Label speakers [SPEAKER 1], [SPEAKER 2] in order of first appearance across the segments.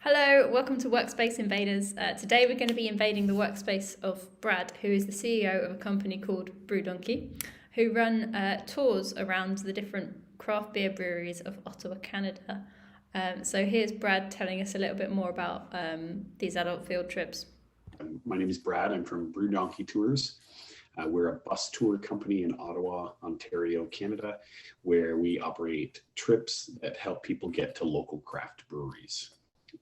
[SPEAKER 1] Hello, welcome to Workspace Invaders. Today we're going to be invading the workspace of Brad, who is the CEO of a company called BrewDonkey, who run tours around the different craft beer breweries of Ottawa, Canada. So here's Brad telling us a little bit more about these adult field trips.
[SPEAKER 2] My name is Brad. I'm from BrewDonkey Tours. We're a bus tour company in Ottawa, Ontario, Canada, where we operate trips that help people get to local craft breweries.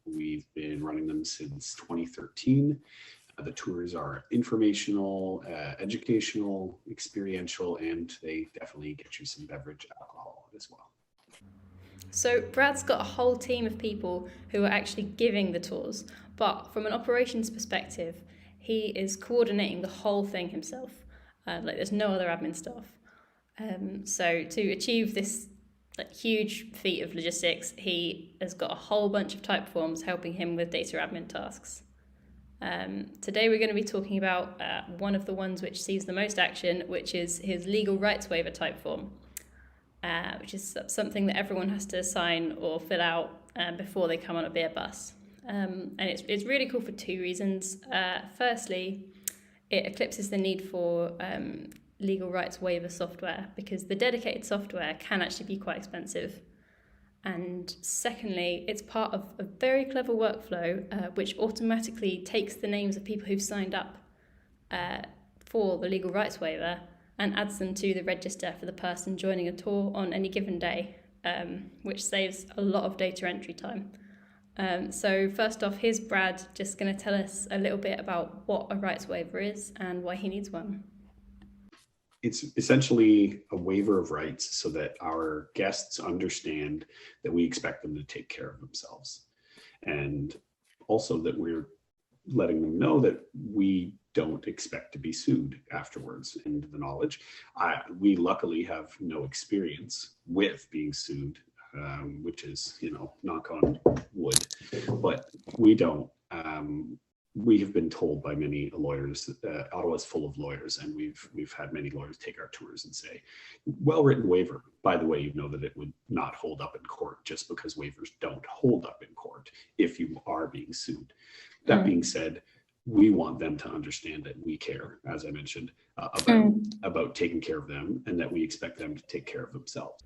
[SPEAKER 2] We've been running them since 2013. The tours are informational, educational, experiential, and they definitely get you some beverage alcohol as well.
[SPEAKER 1] So Brad's got a whole team of people who are actually giving the tours, but from an operations perspective, he is coordinating the whole thing himself. There's no other admin staff. So to achieve this huge feat of logistics, he has got a whole bunch of Typeforms helping him with data admin tasks. Today we're going to be talking about one of the ones which sees the most action, which is his legal rights waiver Typeform, which is something that everyone has to sign or fill out before they come on a beer bus. And it's really cool for two reasons. Firstly, it eclipses the need for legal rights waiver software, because the dedicated software can actually be quite expensive. And secondly, it's part of a very clever workflow which automatically takes the names of people who've signed up for the legal rights waiver and adds them to the register for the person joining a tour on any given day, which saves a lot of data entry time. So first off, here's Brad just going to tell us a little bit about what a rights waiver is and why he needs one.
[SPEAKER 2] It's essentially a waiver of rights so that our guests understand that we expect them to take care of themselves. And also that we're letting them know that we don't expect to be sued afterwards. And the knowledge, we luckily have no experience with being sued, which is, knock on wood, but we don't. We have been told by many lawyers that Ottawa's full of lawyers, and we've had many lawyers take our tours and say, well-written waiver. By the way, you know that it would not hold up in court just because waivers don't hold up in court if you are being sued. That being said, we want them to understand that we care, as I mentioned, about taking care of them, and that we expect them to take care of themselves.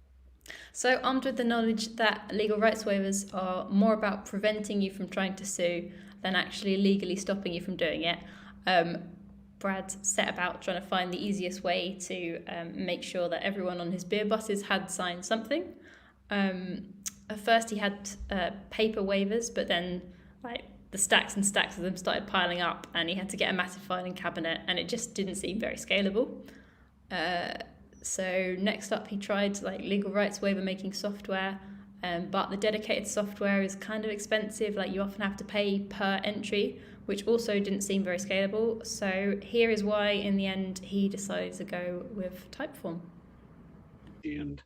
[SPEAKER 1] So armed with the knowledge that legal rights waivers are more about preventing you from trying to sue than actually legally stopping you from doing it, Brad set about trying to find the easiest way to make sure that everyone on his beer buses had signed something. At first he had paper waivers, but then the stacks and stacks of them started piling up, and he had to get a massive filing cabinet, and it just didn't seem very scalable. So next up he tried legal rights waiver making software, but the dedicated software is kind of expensive. You often have to pay per entry, which also didn't seem very scalable. So here is why in the end he decided to go with Typeform.
[SPEAKER 2] And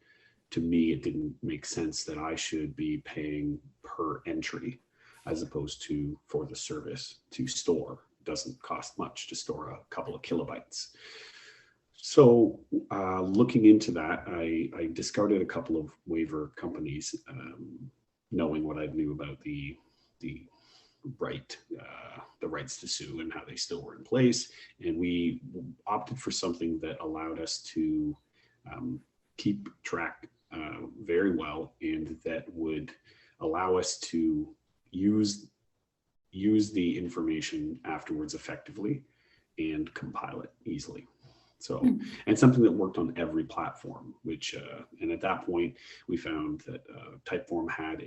[SPEAKER 2] to me, it didn't make sense that I should be paying per entry as opposed to for the service to store. It doesn't cost much to store a couple of kilobytes. So looking into that, I discarded a couple of waiver companies, knowing what I knew about the rights to sue and how they still were in place. And we opted for something that allowed us to keep track very well, and that would allow us to use the information afterwards effectively and compile it easily. So, and something that worked on every platform, which, and at that point, we found that Typeform had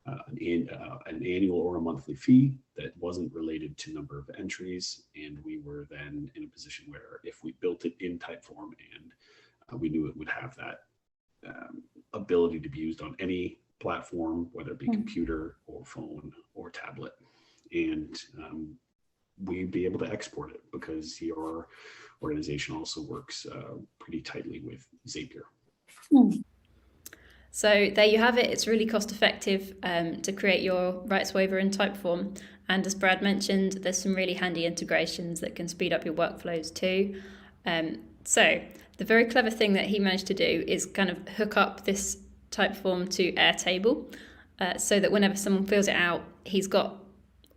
[SPEAKER 2] an annual or a monthly fee that wasn't related to number of entries. And we were then in a position where if we built it in Typeform and we knew it would have that ability to be used on any platform, whether it be computer or phone or tablet, and we'd be able to export it because your organization also works pretty tightly with Zapier.
[SPEAKER 1] So there you have it. It's really cost effective to create your rights waiver in Typeform. And as Brad mentioned, there's some really handy integrations that can speed up your workflows too. So the very clever thing that he managed to do is kind of hook up this Typeform to Airtable. so that whenever someone fills it out, he's got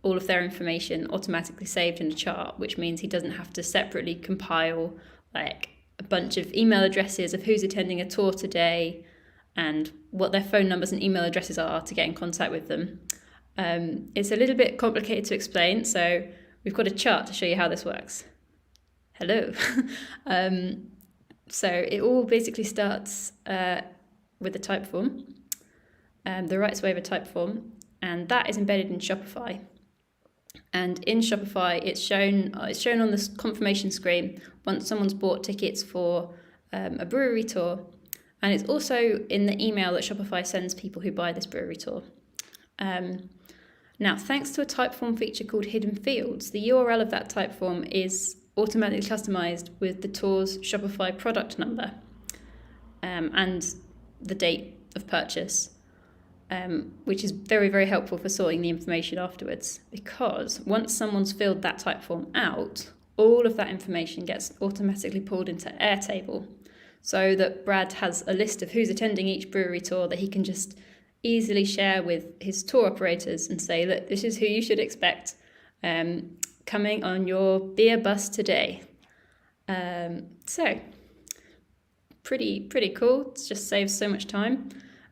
[SPEAKER 1] all of their information automatically saved in a chart, which means he doesn't have to separately compile like a bunch of email addresses of who's attending a tour today and what their phone numbers and email addresses are to get in contact with them. It's a little bit complicated to explain, so we've got a chart to show you how this works. Hello. So it all basically starts with the Typeform, the rights waiver Typeform, and that is embedded in Shopify. And in Shopify, it's shown on this confirmation screen once someone's bought tickets for a brewery tour, and it's also in the email that Shopify sends people who buy this brewery tour. Now, thanks to a Typeform feature called Hidden Fields, the URL of that Typeform is automatically customized with the tour's Shopify product number and the date of purchase. Which is very, very helpful for sorting the information afterwards, because once someone's filled that Typeform out, all of that information gets automatically pulled into Airtable, so that Brad has a list of who's attending each brewery tour that he can just easily share with his tour operators and say, look, this is who you should expect coming on your beer bus today. So pretty cool. It just saves so much time.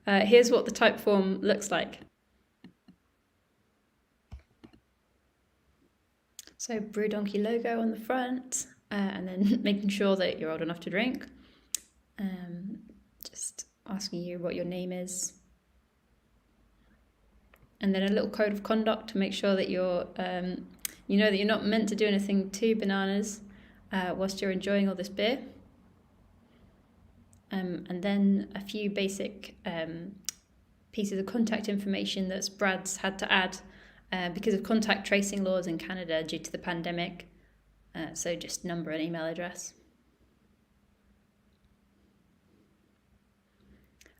[SPEAKER 1] Here's what the Typeform looks like. So BrewDonkey logo on the front, and then making sure that you're old enough to drink. Just asking you what your name is. And then a little code of conduct to make sure that you're, you know that you're not meant to do anything too bananas whilst you're enjoying all this beer. And then a few basic pieces of contact information that Brad's had to add because of contact tracing laws in Canada due to the pandemic. So just number and email address.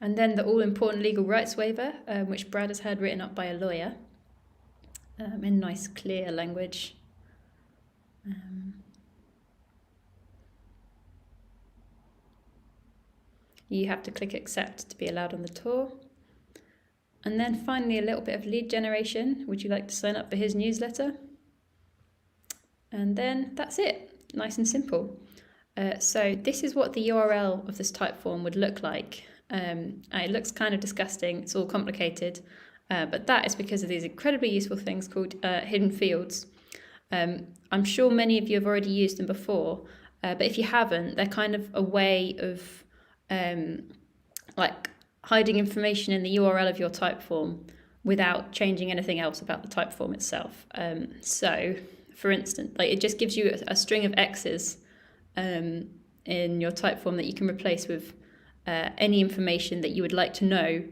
[SPEAKER 1] And then the all-important legal rights waiver, which Brad has had written up by a lawyer in nice, clear language. You have to click accept to be allowed on the tour. And then finally, a little bit of lead generation. Would you like to sign up for his newsletter? And then that's it, nice and simple. So this is what the URL of this Typeform would look like. It looks kind of disgusting, it's all complicated, but that is because of these incredibly useful things called hidden fields. I'm sure many of you have already used them before, but if you haven't, they're kind of a way of like hiding information in the URL of your Typeform without changing anything else about the Typeform itself. So, for instance, like it just gives you a string of X's in your Typeform that you can replace with any information that you would like to know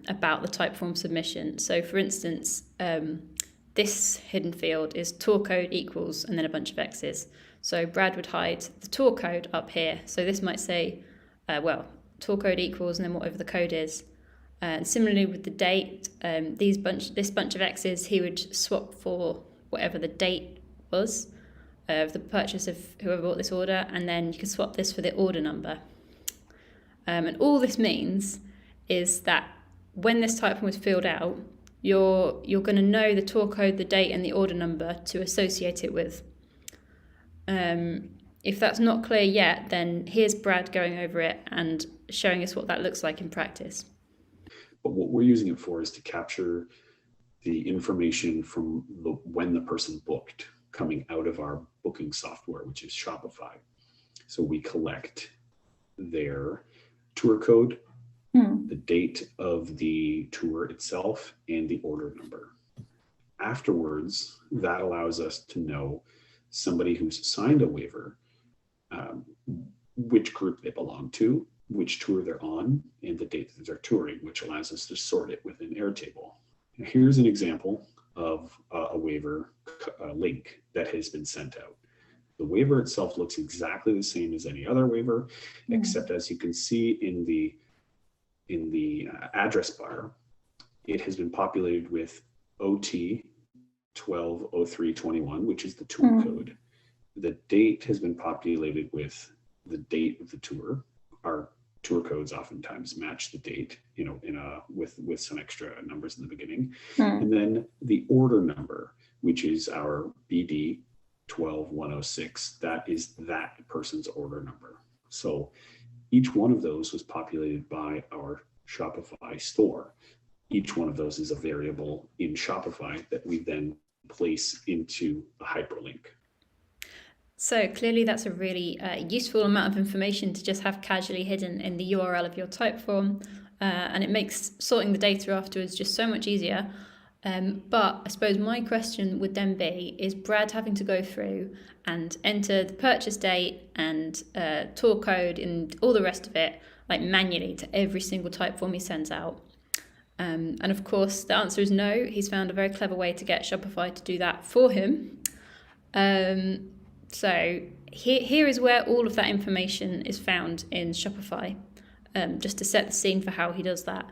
[SPEAKER 1] about the Typeform submission. So, for instance, this hidden field is tour code equals and then a bunch of X's. So Brad would hide the tour code up here. So this might say, tour code equals and then whatever the code is. And similarly with the date, this bunch of X's he would swap for whatever the date was of the purchase of whoever bought this order, and then you can swap this for the order number. And all this means is that when this Typeform is filled out, you're going to know the tour code, the date, and the order number to associate it with. If that's not clear yet, then here's Brad going over it and showing us what that looks like in practice.
[SPEAKER 2] But what we're using it for is to capture the information from when the person booked coming out of our booking software, which is Shopify. So we collect their tour code, the date of the tour itself, and the order number. Afterwards, that allows us to know somebody who's signed a waiver, which group they belong to, which tour they're on, and the date that they're touring, which allows us to sort it within Airtable. Now, here's an example of a waiver link that has been sent out. The waiver itself looks exactly the same as any other waiver, except as you can see in the address bar, it has been populated with OT 120321, which is the tour code. The date has been populated with the date of the tour, our tour codes oftentimes match the date, with some extra numbers in the beginning. And then the order number, which is our BD 12106, that is that person's order number. So each one of those was populated by our Shopify store. Each one of those is a variable in Shopify that we then place into a hyperlink.
[SPEAKER 1] So clearly that's a really useful amount of information to just have casually hidden in the URL of your Typeform, and it makes sorting the data afterwards just so much easier. But I suppose my question would then be, is Brad having to go through and enter the purchase date and tour code and all the rest of it like manually to every single Typeform he sends out? And of course the answer is no. He's found a very clever way to get Shopify to do that for him. So here is where all of that information is found in Shopify, just to set the scene for how he does that.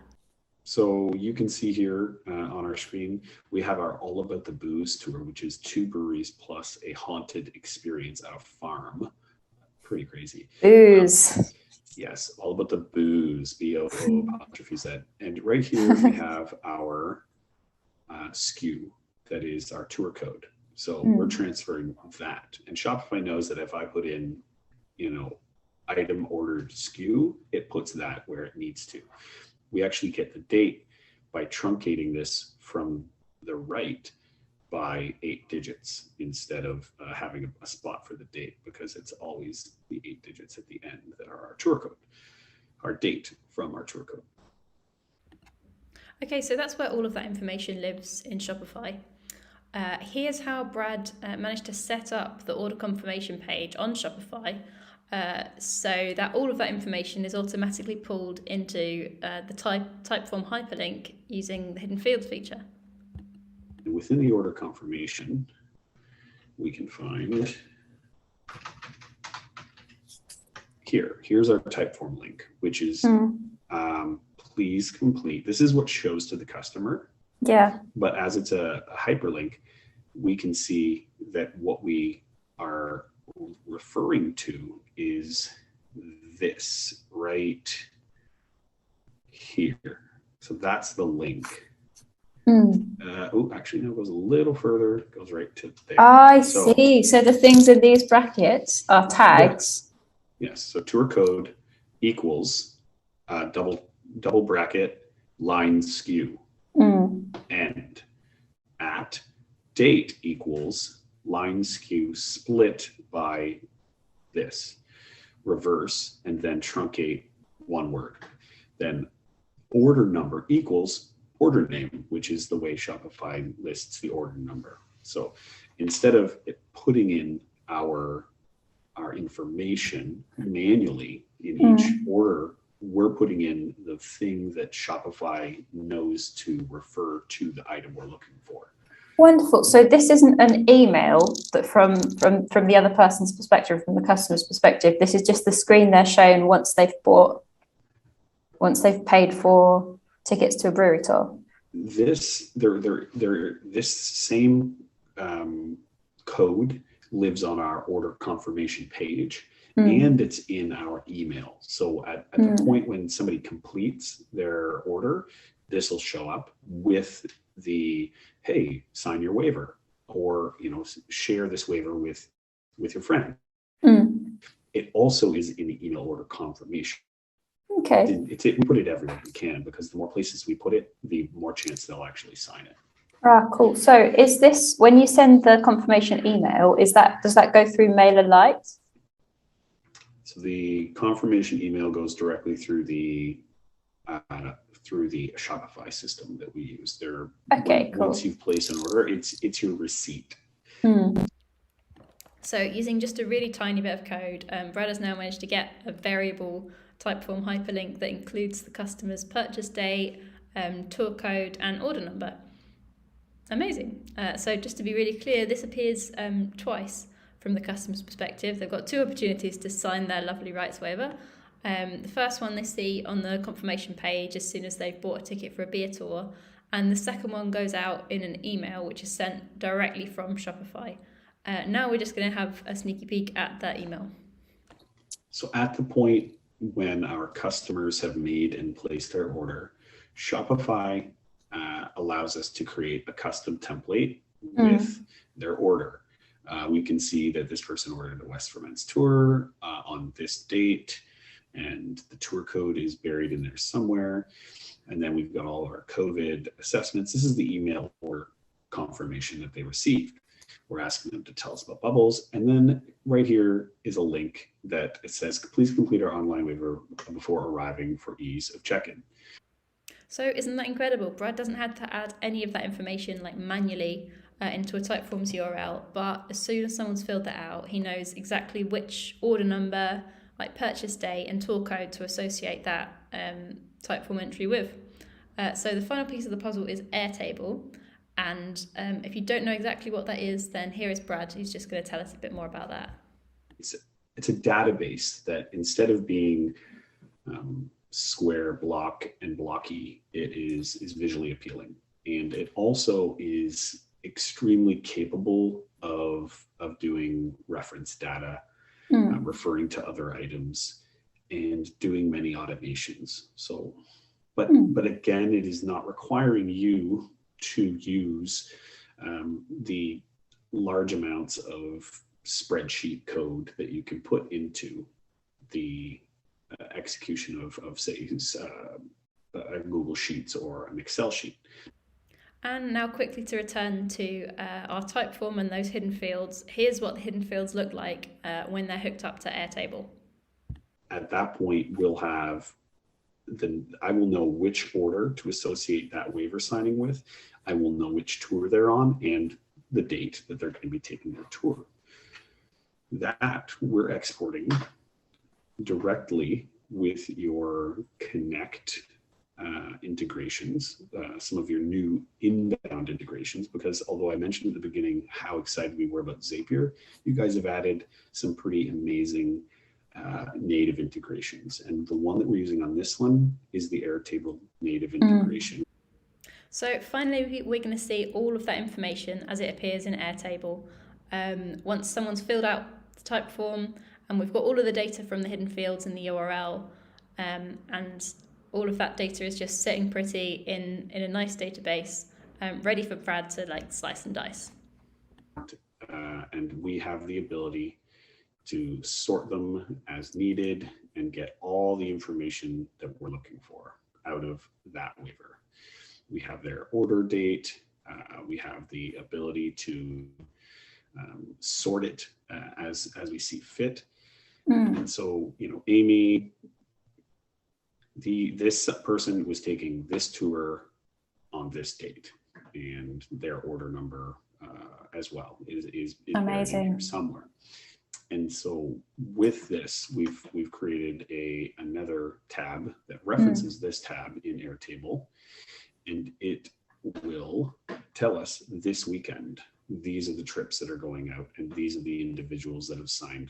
[SPEAKER 2] So you can see here on our screen, we have our All About the Booze tour, which is 2 breweries plus a haunted experience at a farm. Pretty crazy.
[SPEAKER 3] Booze.
[SPEAKER 2] Yes, All About the Booze, BOO'. And right here we have our SKU, that is our tour code. So we're transferring that. And Shopify knows that if I put in, item ordered SKU, it puts that where it needs to. We actually get the date by truncating this from the right by 8 digits instead of having a spot for the date, because it's always the 8 digits at the end that are our tour code, our date from our tour code.
[SPEAKER 1] Okay, so that's where all of that information lives in Shopify. Here's how Brad managed to set up the order confirmation page on Shopify, so that all of that information is automatically pulled into the Typeform hyperlink using the hidden fields feature.
[SPEAKER 2] And within the order confirmation, we can find here's our Typeform link, which is please complete. This is what shows to the customer.
[SPEAKER 3] Yeah.
[SPEAKER 2] But as it's a hyperlink, we can see that what we are referring to is this right here. So that's the link. Actually, no, it goes a little further. It goes right to there.
[SPEAKER 3] I see. So the things in these brackets are tags.
[SPEAKER 2] Yes. So tour code equals double bracket line SKU. And at date equals line SKU split by this, reverse, and then truncate one word. Then order number equals order name, which is the way Shopify lists the order number. So instead of putting in our information manually in each order, we're putting in the thing that Shopify knows to refer to the item we're looking for.
[SPEAKER 3] Wonderful. So this isn't an email that from the other person's perspective, from the customer's perspective. This is just the screen they're shown once they've paid for tickets to a brewery tour.
[SPEAKER 2] This same code lives on our order confirmation page. And it's in our email. So at the point when somebody completes their order, this will show up with the, hey, sign your waiver, or share this waiver with your friend. It also is in the email order confirmation.
[SPEAKER 3] Okay.
[SPEAKER 2] We put it everywhere we can, because the more places we put it, the more chance they'll actually sign it.
[SPEAKER 3] Cool. So is this, when you send the confirmation email, does that go through MailerLite?
[SPEAKER 2] So the confirmation email goes directly through the Shopify system that we use. Cool. Once you've placed an order, it's your receipt.
[SPEAKER 1] So using just a really tiny bit of code, Brad has now managed to get a variable Typeform hyperlink that includes the customer's purchase date, tour code, and order number. Amazing. So just to be really clear, this appears twice. From the customer's perspective, they've got 2 opportunities to sign their lovely rights waiver. The first one they see on the confirmation page as soon as they've bought a ticket for a beer tour, and the second one goes out in an email which is sent directly from Shopify. Now we're just going to have a sneaky peek at that email.
[SPEAKER 2] So at the point when our customers have made and placed their order, Shopify allows us to create a custom template with their order. We can see that this person ordered a West Vermont tour on this date, and the tour code is buried in there somewhere. And then we've got all of our COVID assessments. This is the email or confirmation that they received. We're asking them to tell us about bubbles. And then right here is a link that it says, please complete our online waiver before arriving for ease of check-in.
[SPEAKER 1] So isn't that incredible? Brad doesn't have to add any of that information like manually into a Typeform's URL, but as soon as someone's filled that out, he knows exactly which order number, like purchase date and tour code to associate that Typeform entry with. So the final piece of the puzzle is Airtable. And if you don't know exactly what that is, then here is Brad, who's just going to tell us a bit more about that.
[SPEAKER 2] It's a database that instead of being square, block, and blocky, it is visually appealing. And it also is extremely capable of doing reference data, referring to other items, and doing many automations. So, but again, it is not requiring you to use the large amounts of spreadsheet code that you can put into the execution of say, a Google Sheets or an Excel sheet.
[SPEAKER 1] And now quickly to return to our Typeform and those hidden fields. Here's what the hidden fields look like when they're hooked up to Airtable.
[SPEAKER 2] At that point, we'll have I will know which order to associate that waiver signing with. I will know which tour they're on and the date that they're going to be taking their tour. That we're exporting directly with your Connect integrations, some of your new inbound integrations, because although I mentioned at the beginning how excited we were about Zapier, you guys have added some pretty amazing native integrations. And the one that we're using on this one is the Airtable native integration.
[SPEAKER 1] So finally, we're going to see all of that information as it appears in Airtable. Once someone's filled out the Typeform and we've got all of the data from the hidden fields in the URL, and all of that data is just sitting pretty in a nice database, ready for Brad to like slice and dice.
[SPEAKER 2] And we have the ability to sort them as needed and get all the information that we're looking for out of that waiver. We have their order date. We have the ability to sort it as we see fit. And so, Amy, this person was taking this tour on this date, and their order number as well is
[SPEAKER 3] amazing
[SPEAKER 2] here somewhere. And so with this, we've created another tab that references this tab in Airtable, and it will tell us this weekend, these are the trips that are going out, and these are the individuals that have signed.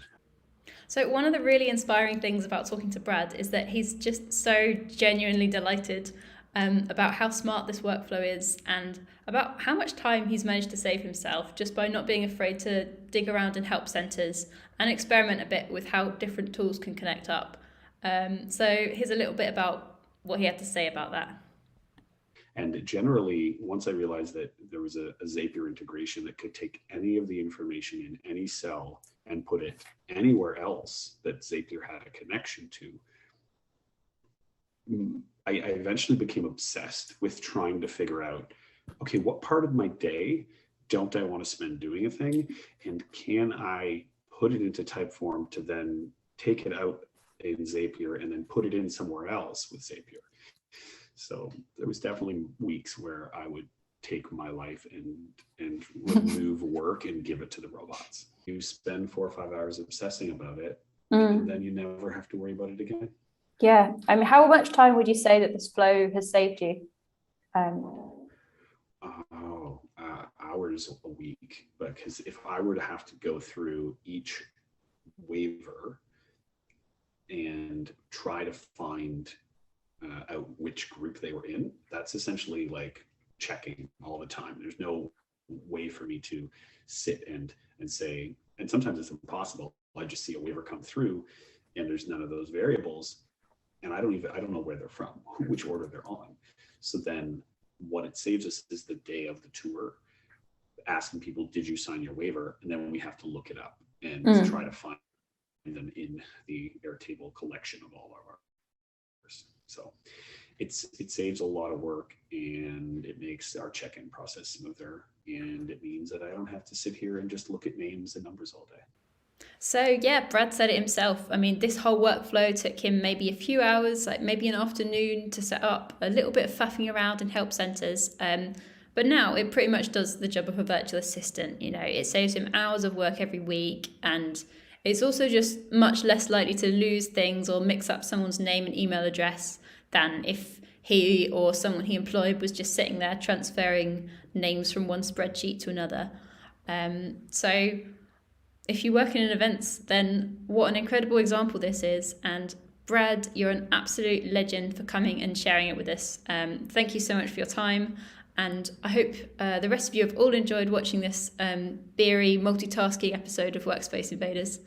[SPEAKER 1] So one of the really inspiring things about talking to Brad is that he's just so genuinely delighted about how smart this workflow is and about how much time he's managed to save himself just by not being afraid to dig around in help centers and experiment a bit with how different tools can connect up. So here's a little bit about what he had to say about that.
[SPEAKER 2] And generally, once I realized that there was a Zapier integration that could take any of the information in any cell and put it anywhere else that Zapier had a connection to, I eventually became obsessed with trying to figure out, okay, what part of my day don't I want to spend doing a thing? And can I put it into Typeform to then take it out in Zapier and then put it in somewhere else with Zapier? So there was definitely weeks where I would take my life and remove work and give it to the robots. You spend 4 or 5 hours obsessing about it, and then you never have to worry about it again.
[SPEAKER 3] Yeah. I mean, how much time would you say that this flow has saved you?
[SPEAKER 2] Hours a week. Because if I were to have to go through each waiver and try to find out which group they were in, that's essentially like checking all the time. There's no way for me to sit and say, and sometimes it's impossible. I just see a waiver come through and there's none of those variables, and I don't know where they're from, which order they're on. So then what it saves us is the day of the tour, asking people, did you sign your waiver? And then we have to look it up and try to find them in the Airtable collection of all of ours. So it saves a lot of work, and it makes our check-in process smoother. And it means that I don't have to sit here and just look at names and numbers all day.
[SPEAKER 1] So yeah, Brad said it himself. I mean, this whole workflow took him maybe a few hours, like maybe an afternoon, to set up, a little bit of faffing around in help centers. But now it pretty much does the job of a virtual assistant. You know, it saves him hours of work every week, and it's also just much less likely to lose things or mix up someone's name and email address than if he or someone he employed was just sitting there transferring names from one spreadsheet to another. So if you work in events, then what an incredible example this is. And Brad, you're an absolute legend for coming and sharing it with us. Thank you so much for your time. And I hope the rest of you have all enjoyed watching this beery multitasking episode of Workspace Invaders.